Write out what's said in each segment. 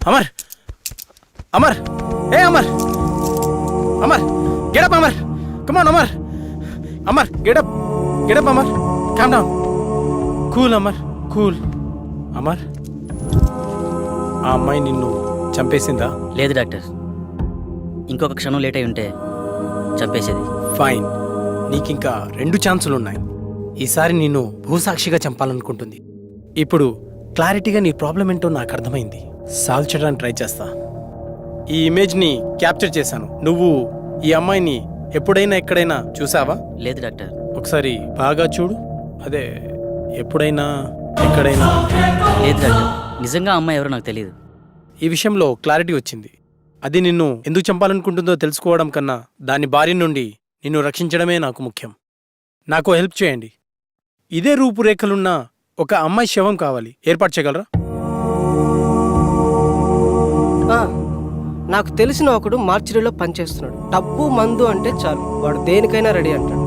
అమర్ అమర్ ఏ Amar Amar get up Amar come on Amar Amar get up get up Amar calm down cool Amar cool Amar ఆ అమ్మాయి నిన్ను చంపేసిందా? లేదు డాక్టర్, ఇంకొక క్షణం లేట్ అయి ఉంటే చంపేసేది. ఫైన్, నీకింకా 2 ఛాన్సులు ఉన్నాయి. ఈసారి నిన్ను భూసాక్షిగా చంపాలనుకుంటుంది. ఇప్పుడు క్లారిటీగా నీ ప్రాబ్లం ఏంటో నాకు అర్థమైంది. సాల్వ్ చేయడానికి ట్రై చేస్తా. ఈ ఇమేజ్ని క్యాప్చర్ చేశాను. నువ్వు ఈ అమ్మాయిని ఎప్పుడైనా ఎక్కడైనా చూసావా? లేదు డాక్టర్. ఒకసారి బాగా చూడు. అదే ఎప్పుడైనా ఎక్కడైనా. లేదు డాక్టర్, నిజంగా అమ్మాయి ఎవరో నాకు తెలియదు. ఈ విషయంలో క్లారిటీ వచ్చింది. అది నిన్ను ఎందుకు చంపాలనుకుంటుందో తెలుసుకోవడం కన్నా దాని బారి నుండి నిన్ను రక్షించడమే నాకు ముఖ్యం. నాకు హెల్ప్ చేయండి. ఇదే రూపురేఖలున్న ఒక అమ్మాయి శవం కావాలి. ఏర్పాటు చేయగలరా? నాకు తెలిసిన ఒకడు మార్చిరీలో పనిచేస్తున్నాడు. డబ్బు మందు అంటే చాలు, వాడు దేనికైనా రెడీ అంటాడు.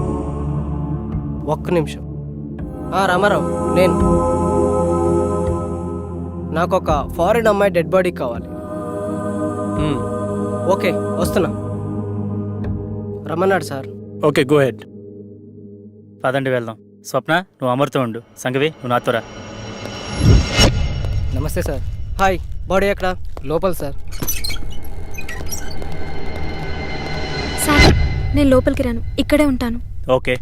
ఒక్క నిమిషం. రామారావు, నేను నాకు ఒక ఫారిన్ అమ్మాయి డెడ్ బాడీ కావాలి. ఓకే, వస్తున్నా. రమ్మన్నాడు సార్. Okay, go head. పదండి వెళ్దాం. స్వప్న, నువ్వు అమర్తో ఉండు. సంగవి, నువ్వు నాతో రా. నమస్తే సార్. హాయ్. బాడీ ఎక్కడ? లోపల సార్. సార్, నేను లోపలికి రాను, ఇక్కడే ఉంటాను. ఓకే.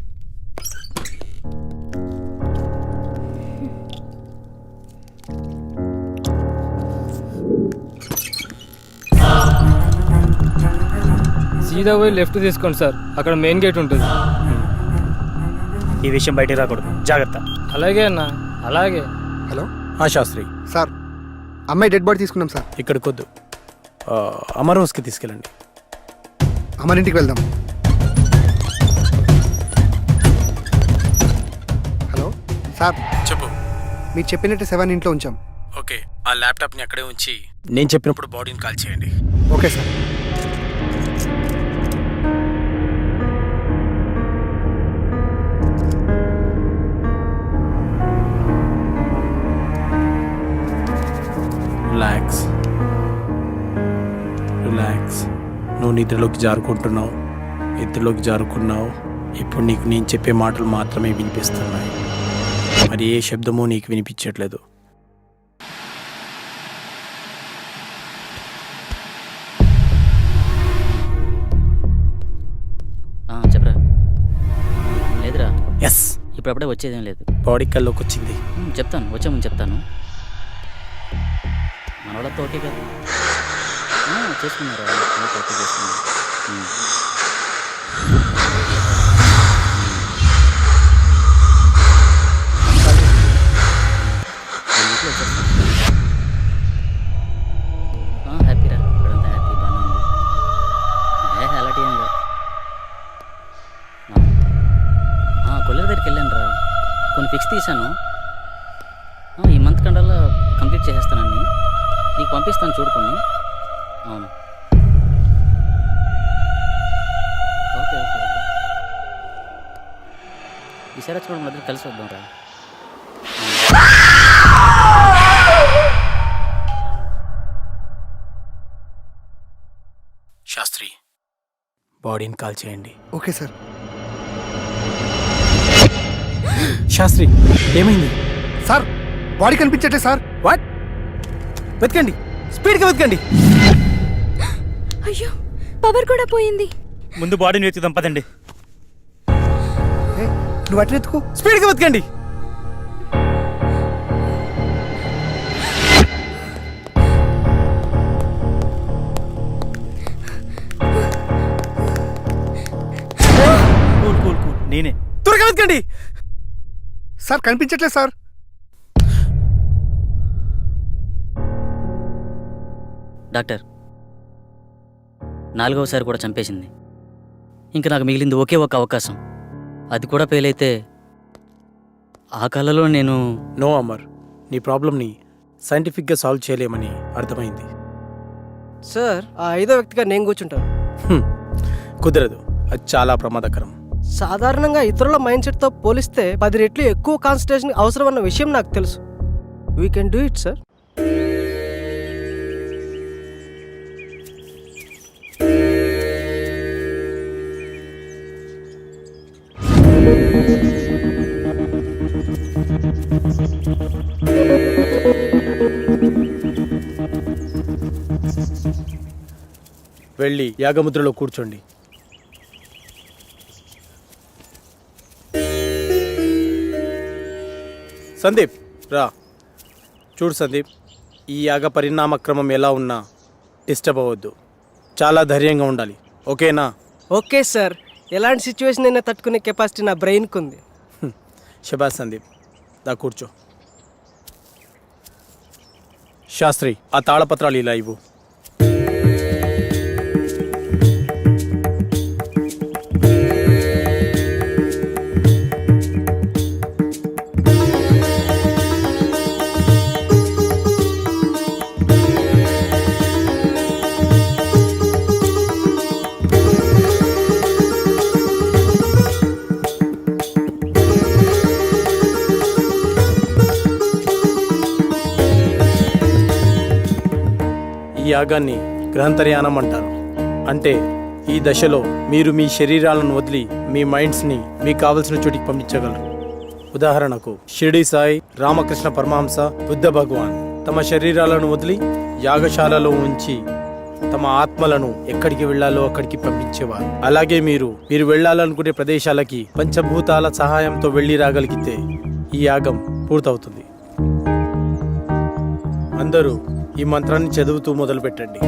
సీదా పోయి లెఫ్ట్ తీసుకోండి సార్, అక్కడ మెయిన్ గేట్ ఉంటుంది. ఈ విషయం బయటికి రాకూడదు, జాగ్రత్త. అలాగే అన్న, అలాగే. హలో శాస్త్రి సార్, అమ్మాయి డెడ్ బాడీ తీసుకున్నాం సార్. ఇక్కడికొద్దు, అమర్ హౌస్కి తీసుకెళ్ళండి. అమర్ ఇంటికి వెళ్దాం. హలో సార్, చెప్పు. మీరు చెప్పినట్టు 7 ఇంట్లో ఉంచాం. ఓకే, ఆ ల్యాప్టాప్ని అక్కడే ఉంచి నేను చెప్పినప్పుడు బాడీని కాల్ చేయండి. Okay sir. Relax relax. నువ్వు నిద్రలోకి జారుకుంటున్నావు, నిద్రలోకి జారుకున్నావు. ఇప్పుడు నీకు నేను చెప్పే మాటలు మాత్రమే వినిపిస్తున్నాయి, మరి ఏ శబ్దమూ నీకు వినిపించట్లేదు. చెప్పరా? లేదురా. ఎస్, ఇప్పుడప్పుడే వచ్చేదేం లేదు. బాడీ కల్లోకి వచ్చింది. చెప్తాను, వచ్చే ముందు చెప్తాను. మనవాళ్ళతో ఓకే కదా? చేసుకున్నారా? ఓకే చేసుకున్నారు. హ్యాపీరా, ఇక్కడంతా హ్యాపీ, బాగానే ఉంది. అలాంటి ఏం లేదు. కొల్లెర దగ్గరికి వెళ్ళాను రా, కొన్ని ఫిక్స్ తీశాను. ఈ మంత్ కండల్లా కంప్లీట్ చేసేస్తానని నీకు పంపిస్తాను, చూడుకొని. అవును, ఓకే ఓకే ఓకే. ఈసారి వచ్చినప్పుడు మన దగ్గర కలిసి వద్దాం రా. శాస్త్రి, బాడీని కాల్ చేయండి. Okay sir. శాస్త్రి, ఏమైంది? సార్, బాడీ కనిపించట్లే సార్. వాట్? వెతకండి, స్పీడ్గా వెతకండి. అయ్యో, పవర్ కూడా పోయింది. ముందు బాడీని వెతుకుదాం, పదండి. నువ్వు అట్లా ఎత్తుకో, స్పీడ్గా వెతకండి. కూల్ కూల్ కూల్, నేనే. త్వరగా వెతకండి. సార్ కనిపించట్లేదు సార్. డాక్టర్, 4వసారి కూడా చంపేసింది. ఇంకా నాకు మిగిలింది ఒకే ఒక అవకాశం. అది కూడా ఫెయిల్ అయితే ఆ కళలో నేను... నో అమర్, నీ ప్రాబ్లమ్ని సైంటిఫిక్గా సాల్వ్ చేయలేమని అర్థమైంది. సార్, ఆ 5వ వ్యక్తిగా నేను కూర్చుంటాను. కుదరదు, అది చాలా ప్రమాదకరం. సాధారణంగా ఇతరుల మైండ్ సెట్తో పోలిస్తే 10 రెట్లు ఎక్కువ కాన్సన్ట్రేషన్ అవసరం అన్న విషయం నాకు తెలుసు. We can do it sir. వెళ్ళి యాగముద్రలో కూర్చోండి. సందీప్ రా. చూడు సందీప్, ఈ యాగ పరిణామక్రమం ఎలా ఉన్నా డిస్టర్బ్ అవ్వద్దు. చాలా ధైర్యంగా ఉండాలి, ఓకేనా? ఓకే సార్, ఎలాంటి సిచ్యువేషన్ అయినా తట్టుకునే కెపాసిటీ నా బ్రెయిన్కి ఉంది. శబాష్ సందీప్, దా కూర్చో. శాస్త్రి, ఆ తాళపత్రాలు ఇలా ఇవ్వు. ఈ యాగాన్ని గ్రహంతర్యానం అంటారు. అంటే ఈ దశలో మీరు మీ శరీరాలను వదిలి మీ మైండ్స్ని మీకు కావలసిన చోటికి పంపించగలరు. ఉదాహరణకు షిరిడి సాయి, రామకృష్ణ పరమహంస, బుద్ధ భగవాన్ తమ శరీరాలను వదిలి యాగశాలలో ఉంచి తమ ఆత్మలను ఎక్కడికి వెళ్ళాలో అక్కడికి పంపించేవారు. అలాగే మీరు వెళ్ళాలనుకునే ప్రదేశాలకి పంచభూతాల సహాయంతో వెళ్ళి రాగలిగితే ఈ యాగం పూర్తవుతుంది. అందరూ ఈ మంత్రాన్ని చదువుతూ మొదలు పెట్టండి.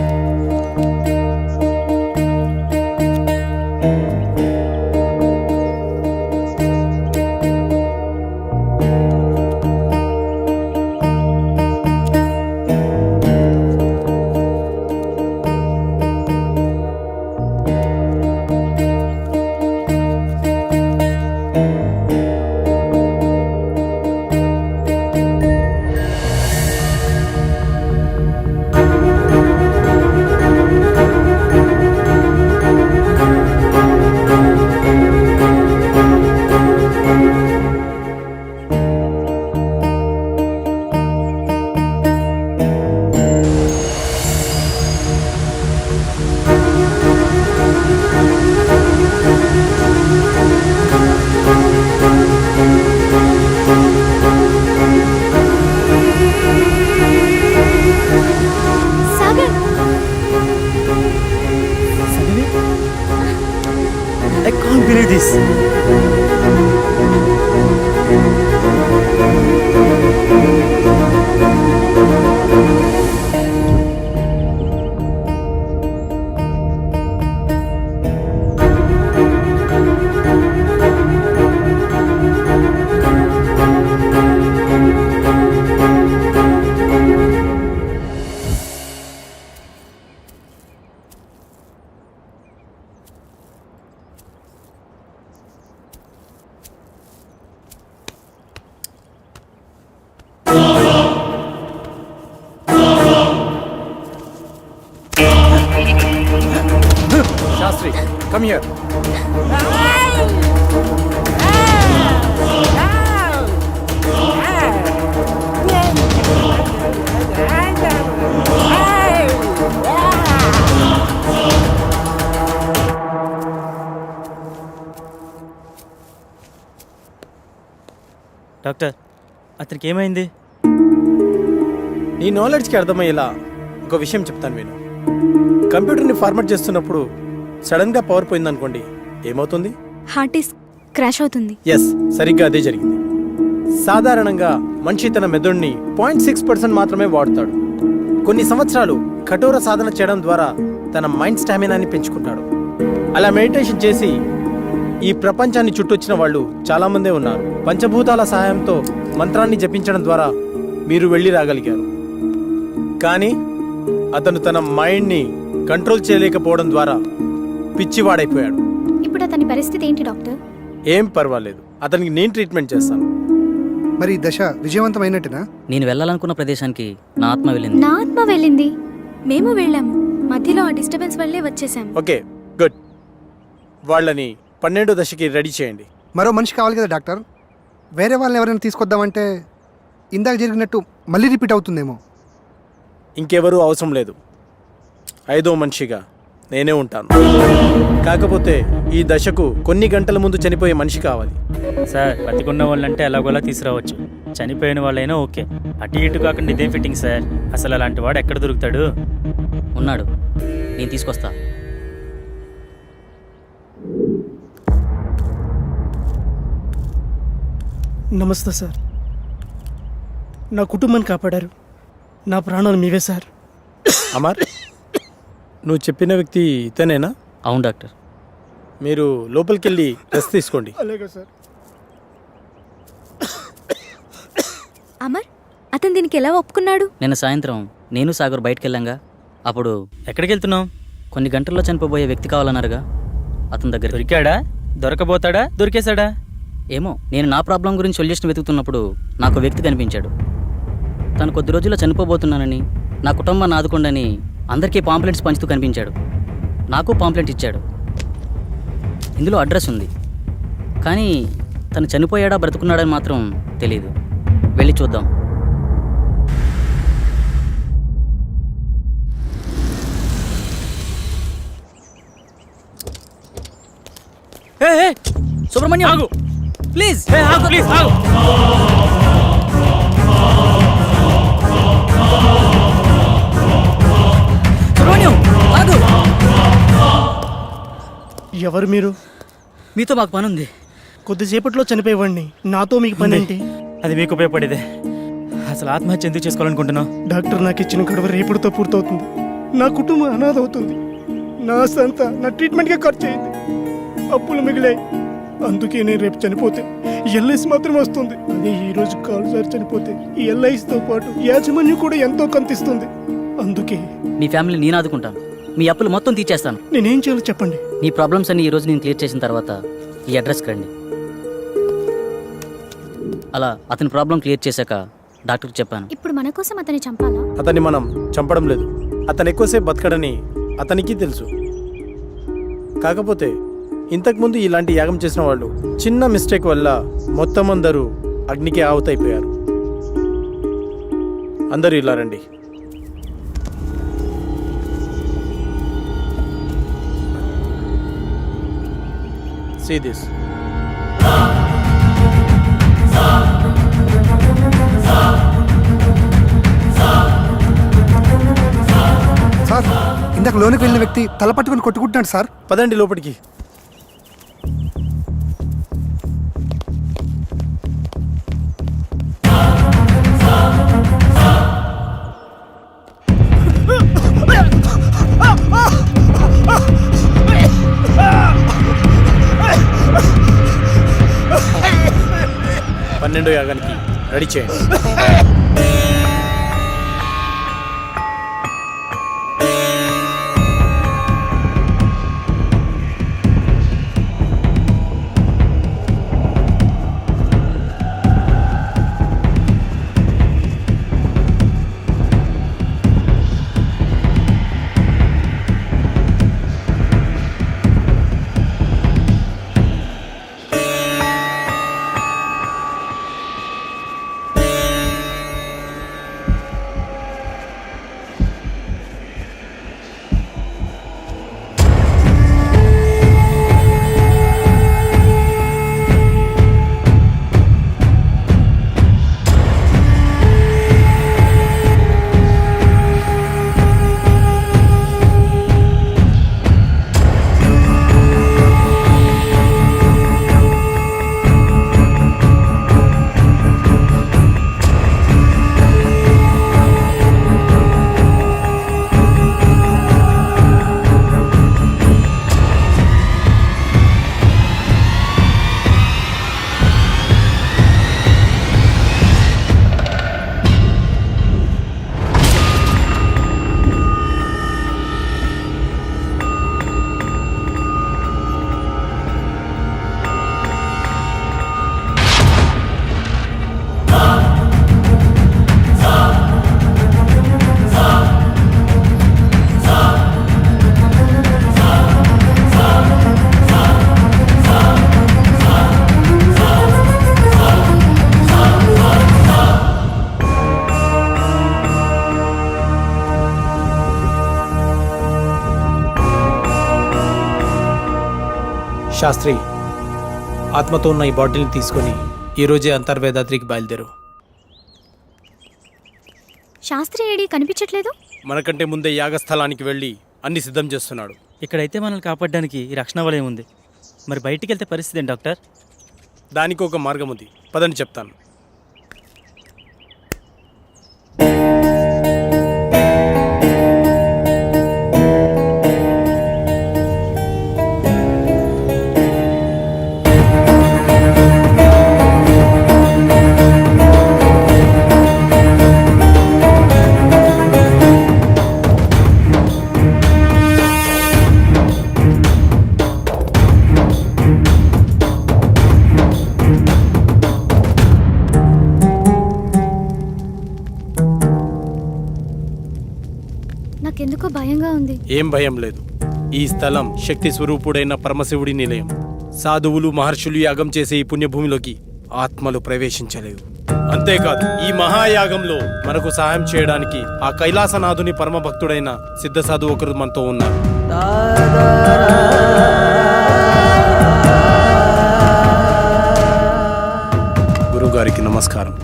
Sagar, I can't believe this. Shastri, come here. Doctor, అతనికి ఏమైంది? నీ నాలెడ్జ్కి అర్థమయ్యేలా ఒక విషయం చెప్తాను విను. కంప్యూటర్ని ఫార్మాట్ చేస్తున్నప్పుడు సడన్గా పవర్ పోయిందనుకోండి, ఏమవుతుంది? హార్డ్ డిస్క్ క్రాష్ అవుతుంది. ఎస్, సరిగ్గా అదే జరిగింది. సాధారణంగా మనిషి తన మెదడుని 0.6% మాత్రమే వాడుతాడు. కొన్ని సంవత్సరాలు కఠోర సాధన చేయడం ద్వారా తన మైండ్ స్టామినాని పెంచుకుంటాడు. అలా మెడిటేషన్ చేసి ఈ ప్రపంచాన్ని చుట్టొచ్చిన వాళ్ళు చాలామందే ఉన్నారు. పంచభూతాల సహాయంతో మంత్రాన్ని జపించడం ద్వారా మీరు వెళ్ళి రాగలిగారు. కానీ అతను తన మైండ్ని కంట్రోల్ చేయలేకపోవడం ద్వారా పిచ్చివాడైపోయాడు. ఇప్పుడు అతని పరిస్థితి ఏంటి డాక్టర్? ఏం పర్వాలేదు, అతనికి నేను ట్రీట్మెంట్ చేస్తాను. మరి ఈ దశ విజయవంతమైనట్టునా? నేను వెళ్ళాలనుకున్న ప్రదేశానికి నా ఆత్మ వెళ్ళింది. నా ఆత్మ వెళ్ళింది, మేము వెళ్ళాము. మధ్యలో ఆ డిస్టర్బెన్స్ వల్లే వచ్చేసాం. Okay, good. వాళ్ళని 12వ దశకి రెడీ చేయండి. మరో మనిషి కావాలి కదా డాక్టర్. వేరే వాళ్ళని ఎవరైనా తీసుకొద్దామంటే ఇందాక జరిగినట్టు మళ్ళీ రిపీట్ అవుతుందేమో. ఇంకెవరూ అవసరం లేదు. 5వ మనిషిగా నేనే ఉంటాను. కాకపోతే ఈ దశకు కొన్ని గంటల ముందు చనిపోయే మనిషి కావాలి. సార్, బతికున్న వాళ్ళంటే ఎలాగోలా తీసుకురావచ్చు. చనిపోయిన వాళ్ళైనా ఓకే. అటు ఇటు కాకుండా ఇదేం ఫిట్టింగ్ సార్. అసలు అలాంటి వాడు ఎక్కడ దొరుకుతాడు? ఉన్నాడు, నేను తీసుకొస్తా. నమస్తే సార్. నా కుటుంబాన్ని కాపాడారు. నా ప్రాణాలు మీవే సార్. అమర్, నువ్వు చెప్పిన వ్యక్తి ఇతనేనా? అవును డాక్టర్. మీరు లోపలికి వెళ్ళి రెస్ట్ తీసుకోండి. అలాగే సార్. అమర్, అతను దీనికి ఎలా ఒప్పుకున్నాడు? నిన్న సాయంత్రం నేను సాగర్ బయటకు వెళ్ళాంగా. అప్పుడు ఎక్కడికి వెళ్తున్నావు? కొన్ని గంటల్లో చనిపోబోయే వ్యక్తి కావాలన్నారుగా, అతని దగ్గర. దొరికాడా? దొరకబోతాడా? దొరికేశాడా? ఏమో, నేను నా ప్రాబ్లం గురించి సొల్యూషన్ వెతుకుతున్నప్పుడు నాకు ఒక వ్యక్తి కనిపించాడు. తను కొద్ది రోజుల్లో చనిపోబోతున్నానని, నా కుటుంబాన్ని ఆదుకోండని అందరికీ పాంప్లెంట్స్ పంచుతూ కనిపించాడు. నాకు పాంప్లెంట్ ఇచ్చాడు. ఇందులో అడ్రస్ ఉంది, కానీ తను చనిపోయాడా బ్రతుకున్నాడని మాత్రం తెలీదు. వెళ్ళి చూద్దాం. సుబ్రహ్మణ్యం, ఆగు ప్లీజ్. ప్లీజ్ ఆగు. సుబ్రహ్మణ్యం, ఆగు. ఎవరు మీరు? మీతో మాకు పని ఉంది. కొద్దిసేపట్లో చనిపోయేవాడిని. నాతో మీకు పని ఏంటి? అది మీకు ఉపయోగపడేదే. అసలు ఆత్మహత్య ఎందుకు చేసుకోవాలనుకుంటున్నావు? డాక్టర్ నాకు ఇచ్చిన గడువు రేపుడుతో పూర్తవుతుంది. నా కుటుంబం అనాథ అవుతుంది. నా సంత నా ట్రీట్మెంట్కే ఖర్చు అయింది. అప్పులు మిగిలాయి. అందుకే నేను రేపు చనిపోతే ఎల్ఐసి మాత్రం వస్తుంది. అదే ఈ రోజు కాలు సారి చనిపోతే ఈ ఎల్ఐసితో పాటు యాజమాన్యం కూడా ఎంతో కంతిస్తుంది. అందుకే మీ ఫ్యామిలీ నేను ఆదుకుంటాను. మీ అప్పులు మొత్తం తీర్చేస్తాను. నేనేం చేయాలో చెప్పండి. మీ ప్రాబ్లమ్స్ అన్ని ఈ రోజు నేను క్లియర్ చేసిన తర్వాత ఈ అడ్రస్కి రండి. అలా అతని ప్రాబ్లం క్లియర్ చేశాక డాక్టర్కి చెప్పాను. ఇప్పుడు మన కోసం అతన్ని చంపాలా? అతన్ని మనం చంపడం లేదు. అతను ఎక్కువసేపు బతకడని అతనికి తెలుసు. కాకపోతే ఇంతకుముందు ఇలాంటి యాగం చేసిన వాళ్ళు చిన్న మిస్టేక్ వల్ల మొత్తం అందరూ అగ్నికి ఆహుతైపోయారు. అందరూ ఇలా రండి. See this. సార్, ఇందాక లోనికి వెళ్ళిన వ్యక్తి తల పట్టుకొని కొట్టుకుంటున్నాడు సార్. పదండి లోపలికి. పన్నెండో యాగానికి రెడీ చేయండి. శాస్త్రి, ఆత్మతో ఉన్న ఈ బాటిల్ని తీసుకొని ఈరోజే అంతర్వేదాద్రికి బయలుదేరు. శాస్త్రి ఏడి కనిపించట్లేదు. మనకంటే ముందే యాగస్థలానికి వెళ్ళి అన్ని సిద్ధం చేస్తున్నాడు. ఇక్కడైతే మనల్ని కాపాడడానికి ఈ రక్షణ వలయం ఉంది. మరి బయటికి వెళ్తే పరిస్థితి ఏంటి డాక్టర్? దానికి ఒక మార్గం ఉంది, పదండి చెప్తాను. నాకెందుకో భయంగా ఉంది. ఏం భయం లేదు. ఈ స్థలం శక్తి స్వరూపుడైన పరమశివుడి నిలయం. సాధువులు మహర్షులు యాగం చేసే ఈ పుణ్యభూమిలోకి ఆత్మలు ప్రవేశించలేవు. అంతేకాదు, ఈ మహాయాగంలో మనకు సహాయం చేయడానికి ఆ కైలాసనాథుని పరమ భక్తుడైన సిద్ధ సాధువు ఒకరు మనతో ఉన్నారు. గురువుగారికి నమస్కారం.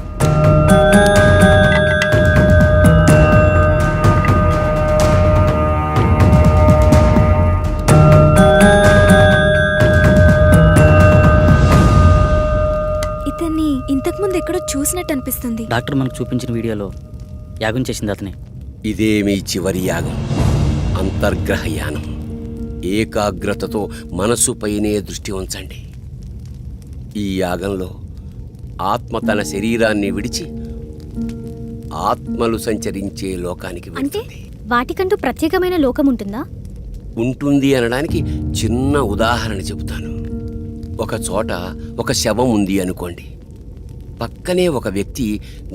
ఇతన్ని ఇంతకుముందు ఎక్కడో చూసినట్టు అనిపిస్తుంది. డాక్టర్ మనకు చూపించిన వీడియోలో యాగం చేసింది అతనే. ఇదే మీ చివరి యాగం, అంతర్గ్రహ యానం. ఏకాగ్రతతో మనసుపైనే దృష్టి ఉంచండి. ఈ యాగంలో ఆత్మ తన శరీరాన్ని విడిచి ఆత్మలు సంచరించే లోకానికి అంటే వెళ్తుంది. వాటికంటూ ప్రత్యేకమైన లోకం ఉంటుందా? ఉంటుంది అనడానికి చిన్న ఉదాహరణ చెబుతాను. ఒక చోట ఒక శవం ఉంది అనుకోండి. పక్కనే ఒక వ్యక్తి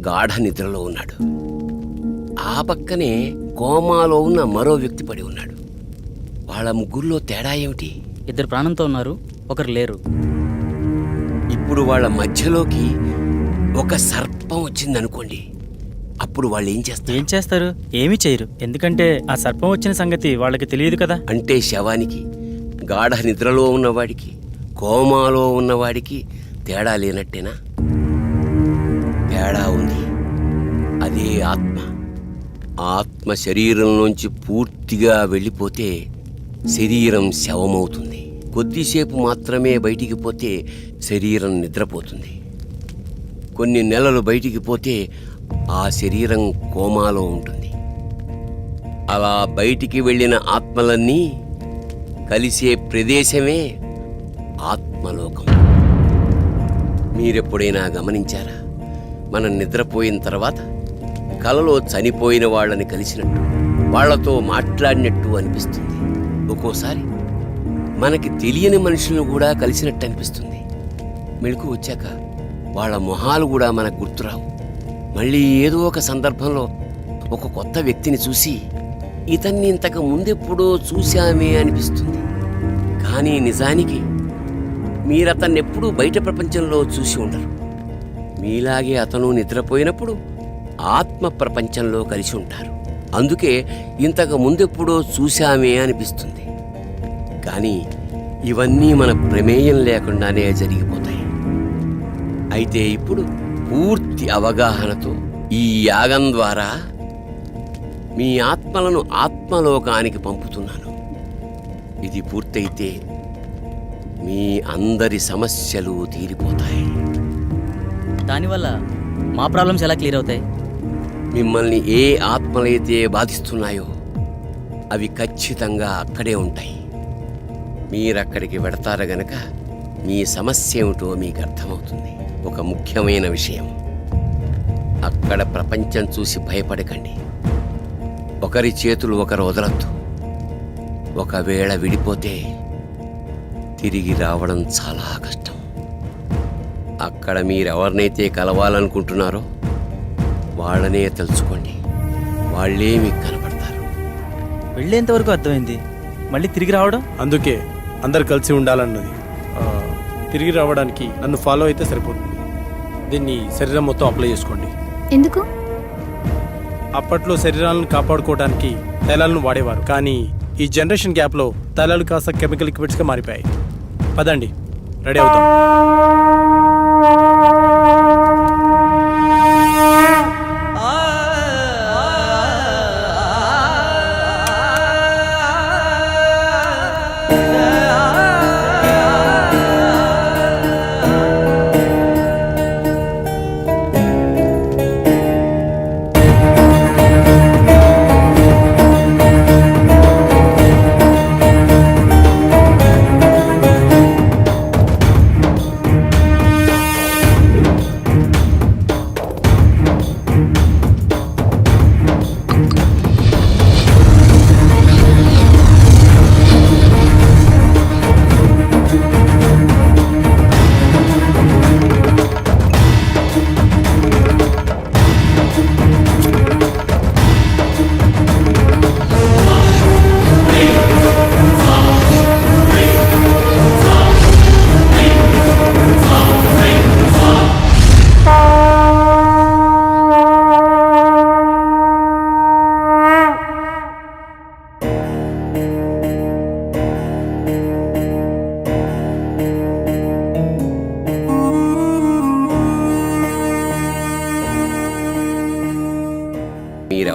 గాఢ నిద్రలో ఉన్నాడు. ఆ పక్కనే కోమాలో ఉన్న మరో వ్యక్తి పడి ఉన్నాడు. వాళ్ళ ముగ్గురులో తేడా ఏమిటి? ఇద్దరు ప్రాణంతో ఉన్నారు, ఒకరు లేరు. ఇప్పుడు వాళ్ళ మధ్యలోకి ఒక సర్పం వచ్చిందనుకోండి. అప్పుడు వాళ్ళు ఏం చేస్తారు? ఏం చేస్తారు? ఏమీ చేయరు. ఎందుకంటే ఆ సర్పం వచ్చిన సంగతి వాళ్ళకి తెలియదు కదా. అంటే శవానికి, గాఢ నిద్రలో ఉన్నవాడికి, కోమాలో ఉన్నవాడికి తేడా లేనట్టేనా? తేడా ఉంది. అదే ఆత్మ. ఆత్మ శరీరంలోంచి పూర్తిగా వెళ్ళిపోతే శరీరం శవమవుతుంది. కొద్దిసేపు మాత్రమే బయటికి పోతే శరీరం నిద్రపోతుంది. కొన్ని నెలలు బయటికి పోతే ఆ శరీరం కోమాలో ఉంటుంది. అలా బయటికి వెళ్ళిన ఆత్మలన్నీ కలిసే ప్రదేశమే ఆత్మలోకం. మీరెప్పుడైనా గమనించారా? మనం నిద్రపోయిన తర్వాత కలలో చనిపోయిన వాళ్ళని కలిసినట్టు, వాళ్లతో మాట్లాడినట్టు అనిపిస్తుంది. ఒక్కోసారి మనకి తెలియని మనుషులను కూడా కలిసినట్టు అనిపిస్తుంది. మెలకు వచ్చాక వాళ్ళ మొహాలు కూడా మనకు గుర్తురావు. మళ్ళీ ఏదో ఒక సందర్భంలో ఒక కొత్త వ్యక్తిని చూసి ఇతన్ని ఇంతకు ముందెప్పుడో చూశామే అనిపిస్తుంది. కానీ నిజానికి మీరతన్నెప్పుడూ బయట ప్రపంచంలో చూసి ఉండరు. మీలాగే అతను నిద్రపోయినప్పుడు ఆత్మ ప్రపంచంలో కలిసి ఉంటారు. అందుకే ఇంతకు ముందెప్పుడో చూశామే అనిపిస్తుంది. కానీ ఇవన్నీ మన ప్రమేయం లేకుండానే జరిగిపోతాయి. అయితే ఇప్పుడు పూర్తి అవగాహనతో ఈ యాగం ద్వారా మీ ఆత్మలను ఆత్మలోకానికి పంపుతున్నాను. ఇది పూర్తయితే మీ అందరి సమస్యలు తీరిపోతాయి. దానివల్ల మా ప్రాబ్లమ్స్ ఎలా క్లియర్ అవుతాయి? మిమ్మల్ని ఏ ఆత్మలైతే బాధిస్తున్నాయో అవి ఖచ్చితంగా అక్కడే ఉంటాయి. మీరక్కడికి వెడతారు గనక మీ సమస్య ఏమిటో మీకు అర్థమవుతుంది. ఒక ముఖ్యమైన విషయం, అక్కడ ప్రపంచం చూసి భయపడకండి. ఒకరి చేతులు ఒకరు వదలొద్దు. ఒకవేళ విడిపోతే తిరిగి రావడం చాలా కష్టం. అక్కడ మీరెవరినైతే కలవాలనుకుంటున్నారో వాళ్ళనే తలుచుకోండి. వాళ్ళే మీకు కనపడతారు. వెళ్ళేంతవరకు అర్థమైంది, మళ్ళీ తిరిగి రావడం. అందుకే అందరు కలిసి ఉండాలన్నది. తిరిగి రావడానికి నన్ను ఫాలో అయితే సరిపోతుంది. దీన్ని శరీరం మొత్తం అప్లై చేసుకోండి. ఎందుకు? అప్పట్లో శరీరాలను కాపాడుకోవడానికి తైలాలను వాడేవారు. కానీ ఈ జనరేషన్ గ్యాప్లో తైలాలు కాస్త కెమికల్ లిక్విడ్స్గా మారిపోయాయి. పదండి, రెడీ అవుతాం.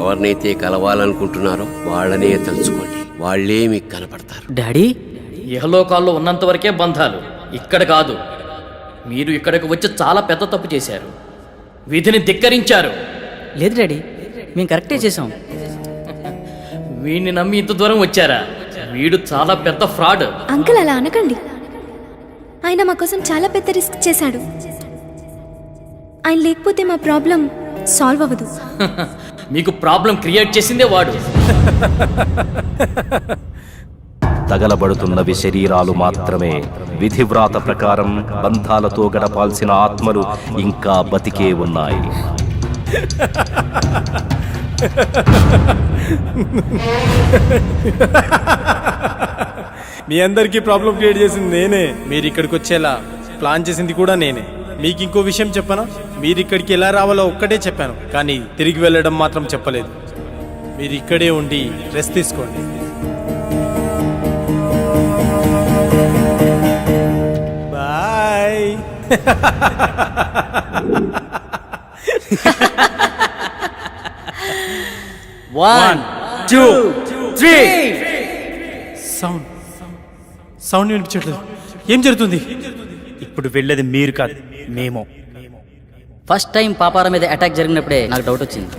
ఎవరినైతే కలవాలనుకుంటున్నారో వాళ్ళనే తలుచుకోండి, వాళ్ళే మీకు కనపడతారు. డాడీ, ఇహలోకాల్లో ఉన్నంత వరకే బంధాలు, ఇక్కడ కాదు. మీరు ఇక్కడికి వచ్చి చాలా పెద్ద తప్పు చేశారు, విధిని ధిక్కరించారు. లేదు డాడీ, మేము కరెక్టే చేసాం. వీడిని నమ్మి ఇంత దూరం వచ్చారా? వీడు చాలా పెద్ద ఫ్రాడ్. అంకుల్ అలా అనకండి. ఆయన మా కోసం చాలా పెద్ద రిస్క్ చేశాడు. ఆయన లేకపోతే మా ప్రాబ్లం సాల్వ్ అవ్వదు. మీకు ప్రాబ్లం క్రియేట్ చేసిందే వాడు. తగలబడుతున్నవి శరీరాలు మాత్రమే. విధివ్రాత ప్రకారం బంధాలతో గడపాల్సిన ఆత్మలు ఇంకా బతికే ఉన్నాయి. మీ అందరికీ ప్రాబ్లం క్రియేట్ చేసింది నేనే. మీరు ఇక్కడికి వచ్చేలా ప్లాన్ చేసింది కూడా నేనే. మీకు ఇంకో విషయం చెప్పనా? మీరు ఇక్కడికి ఎలా రావాలో ఒక్కటే చెప్పాను, కానీ తిరిగి వెళ్ళడం మాత్రం చెప్పలేదు. మీరు ఇక్కడే ఉండి రెస్ట్ తీసుకోండి. బాయ్. 1, 2, 3. సౌండ్ వినిపించట్లేదు. ఏం జరుగుతుంది? ఇప్పుడు వెళ్ళేది మీరు కాదు, మేము. ఫస్ట్ టైం పాపారా మీద అటాక్ జరిగినప్పుడే నాకు డౌట్ వచ్చింది.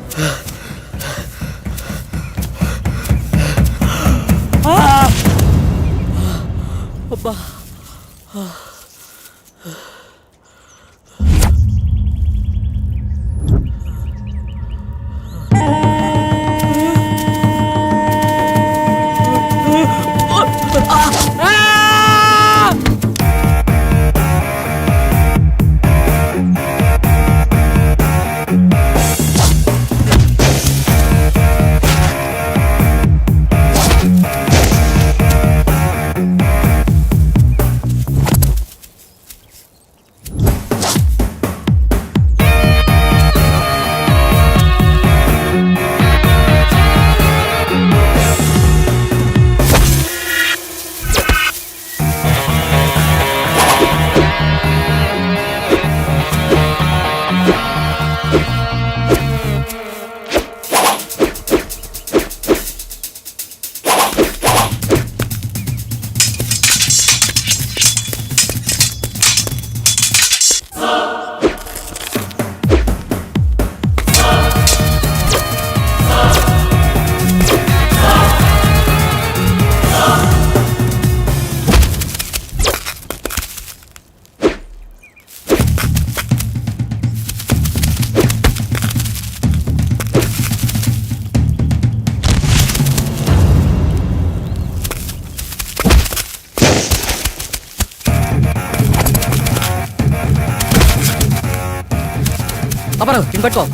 పాపారావు, దీన్ని పట్టుకో.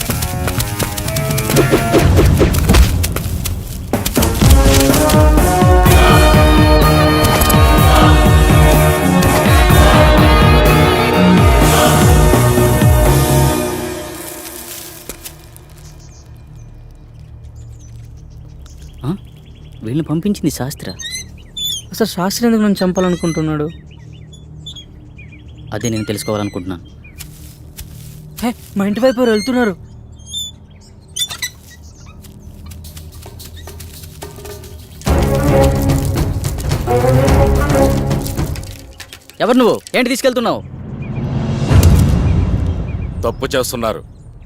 వీళ్ళని పంపించింది శాస్త్ర. అసలు శాస్త్రి ఎందుకు నన్ను చంపాలనుకుంటున్నాడు? అదే నేను తెలుసుకోవాలనుకుంటున్నాను. మా ఇంటి వైపు ఎవరు వెళ్తున్నారు. ఎవరు నువ్వు? ఏంటి తీసుకెళ్తున్నావు? తప్పు చేస్తున్నారు.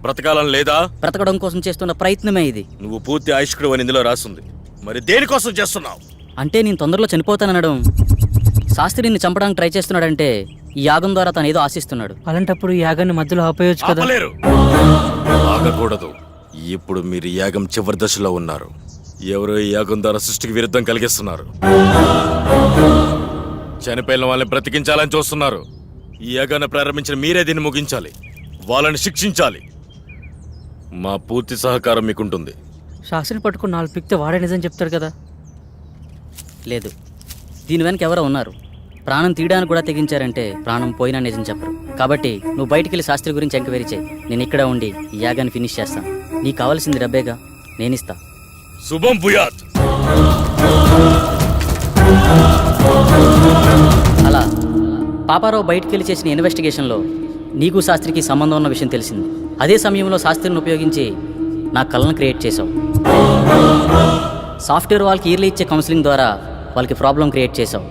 బ్రతకాలని లేదా? బ్రతకడం కోసం చేస్తున్న ప్రయత్నమే ఇది. నువ్వు పూర్తి ఆయుష్కుడు అని ఇందులో రాస్తుంది. మరి దేనికోసం చేస్తున్నావు? అంటే నేను తొందరలో చనిపోతాననడం, శాస్త్రి నిన్ను చంపడానికి ట్రై చేస్తున్నాడంటే ఈ యాగం ద్వారా తను ఏదో ఆశిస్తున్నాడు. అలాంటప్పుడు ఈ యాగాన్ని మధ్యలో ఆపేయొచ్చు కదా. ఆపలేరు. ఆగకూడదు. ఇప్పుడు మీరు యాగం చివరి దశలో ఉన్నారు. ఎవరో ఈ యాగం ద్వారా సృష్టికి విరుద్ధం కలిగిస్తున్నారు. చనిపోయిన వాళ్ళని బ్రతికించాలని చూస్తున్నారు. ఈ యాగాన్ని ప్రారంభించిన మీరే దీన్ని ముగించాలి. వాళ్ళని శిక్షించాలి. మా పూర్తి సహకారం మీకుంటుంది. శాస్త్రిని పట్టుకుని 4 పిక్తే వాడే నిజం చెప్తాడు కదా. లేదు, దీని వెనక ఎవరో ఉన్నారు. ప్రాణం తీయడానికి కూడా తెగించారంటే ప్రాణం పోయినా నిజం చెప్పరు. కాబట్టి నువ్వు బయటికి వెళ్ళి శాస్త్రి గురించి ఎంక్వైరీ చేయి. నేను ఇక్కడ ఉండి ఈ యాగాన్ని ఫినిష్ చేస్తాను. నీకు కావాల్సింది డబ్బేగా, నేనిస్తా. శుభం భూయాత్. అలా పాపారావు బయటికి వెళ్ళి చేసిన ఇన్వెస్టిగేషన్లో నీకు శాస్త్రికి సంబంధం ఉన్న విషయం తెలిసింది. అదే సమయంలో శాస్త్రిని ఉపయోగించి నా కళ్ళను క్రియేట్ చేశావు. సాఫ్ట్వేర్ వాళ్ళకి ఇయర్లీ ఇచ్చే కౌన్సిలింగ్ ద్వారా వాళ్ళకి ప్రాబ్లం క్రియేట్ చేసావు.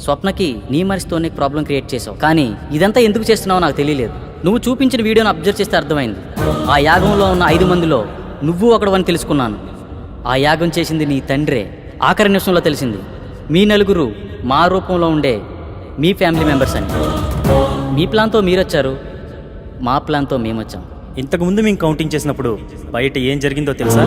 స్వప్నకి నీ మనిషితోనే ప్రాబ్లం క్రియేట్ చేసావు. కానీ ఇదంతా ఎందుకు చేస్తున్నావో నాకు తెలియలేదు. నువ్వు చూపించిన వీడియోని అబ్జర్వ్ చేస్తే అర్థమైంది. ఆ యాగంలో ఉన్న 5 మందిలో నువ్వు ఒకడవని తెలుసుకున్నాను. ఆ యాగం చేసింది నీ తండ్రే. ఆఖరి నిమిషంలో తెలిసింది మీ నలుగురు మా రూపంలో ఉండే మీ ఫ్యామిలీ మెంబర్స్ అని. మీ ప్లాన్తో మీరొచ్చారు, మా ప్లాన్తో మేమొచ్చాం. ఇంతకుముందు మేము కౌంటింగ్ చేసినప్పుడు బయట ఏం జరిగిందో తెలుసా?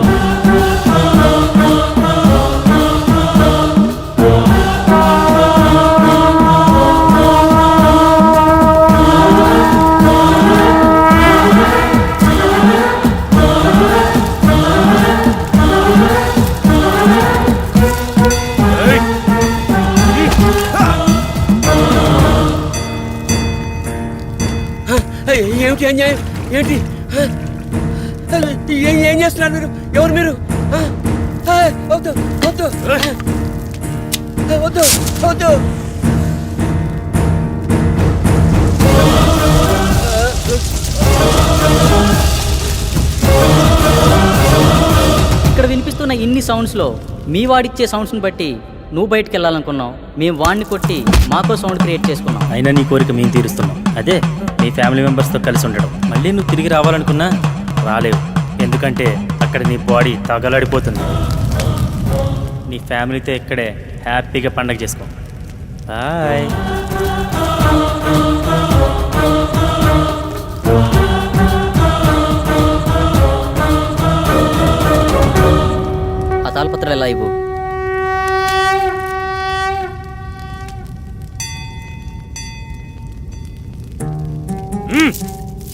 ఏమిటి అన్యాయం? ఏంటి ఏం చేస్తున్నారు మీరు? ఎవరు మీరు? వద్దు వద్దు వద్దు వద్దు. ఇక్కడ వినిపిస్తున్న ఇన్ని సౌండ్స్లో మీ వాడిచ్చే సౌండ్స్ని బట్టి నువ్వు బయటికి వెళ్ళాలనుకున్నావు, మేము వాడిని కొట్టి మాకో సౌండ్ క్రియేట్ చేసుకున్నాం. అయినా నీ కోరిక మేము తీరుస్తున్నాం. అదే నీ ఫ్యామిలీ మెంబర్స్తో కలిసి ఉండడం. మళ్ళీ నువ్వు తిరిగి రావాలనుకున్నా రాలేవు. ఎందుకంటే అక్కడ నీ బాడీ తగలాడిపోతుంది. నీ ఫ్యామిలీతో ఇక్కడే హ్యాపీగా పండగ చేసుకో. బాయ్. ఆ తాళపత్రాలు ఎలా ఇవ్వు.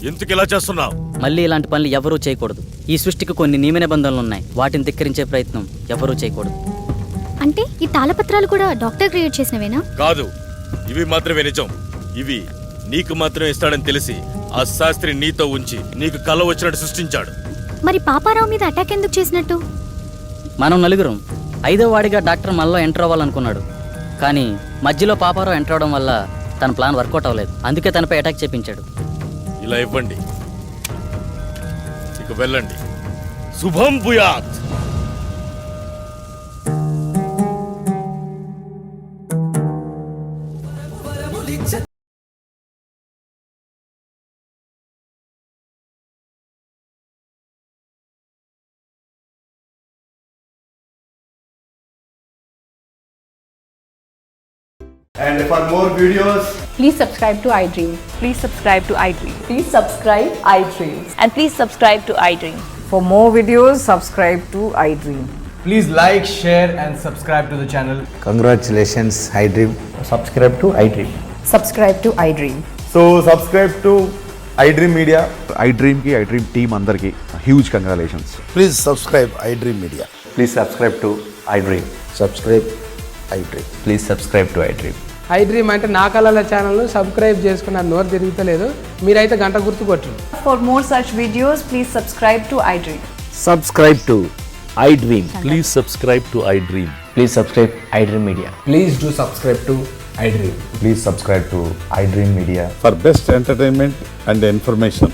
ఎందుకు ఇలా చేస్తున్నావు? మళ్ళీ ఇలాంటి పనులు ఎవరూ చేయకూడదు. ఈ సృష్టికి కొన్ని నియమ నిబంధనలు ఉన్నాయి. వాటిని ధిక్కరించే ప్రయత్నం ఎవరూ చేయకూడదు. అంటే ఈ తాళపత్రాలు కూడా డాక్టర్ క్రియేట్ చేసినవేనా? కాదు, ఇవి మాత్రమే నిజం. ఇవి నీకు మాత్రమే ఇస్తాడని తెలిసి ఆ శాస్త్రి నీతో ఉంచి నీకు కల వచ్చినట్టు సృష్టించాడు. మరి పాపారావు మీద అటాక్ ఎందుకు చేసినట్టు? మనం నలుగురం 5వ వాడిగా డాక్టర్ మనలో ఎంటర్ అవ్వాలనుకున్నాడు. కానీ మధ్యలో పాపారావు ఎంటర్ అవడం వల్ల తన ప్లాన్ వర్కౌట్ అవ్వలేదు. అందుకే తనపై అటాక్ చేపించాడు. ఇలా ఇవ్వండి, ఇక వెళ్ళండి. శుభం భూయాత్. And for more videos, please subscribe to iDream. Please subscribe to iDream. Please subscribe iDream. And please subscribe to iDream. For more videos, subscribe to iDream. Please like, share and subscribe to the channel. congratulations, iDream. Subscribe to iDream. Subscribe to iDream. So subscribe to iDream Media. iDream ki iDream team andarki huge congratulations. Please subscribe iDream Media. Please subscribe to iDream. Subscribe iDream. Please subscribe to iDream. iDream అంటే నా కళల channel subscribe చేసుకున్న నోరు తిరుగుతలేదు. మీరైతే గంట గుర్తు కొట్టండి. For more such videos, please subscribe to iDream. Subscribe to iDream. Please subscribe to iDream. Please subscribe iDream Media. Please do subscribe to iDream. Please subscribe to iDream Media. For best entertainment and information.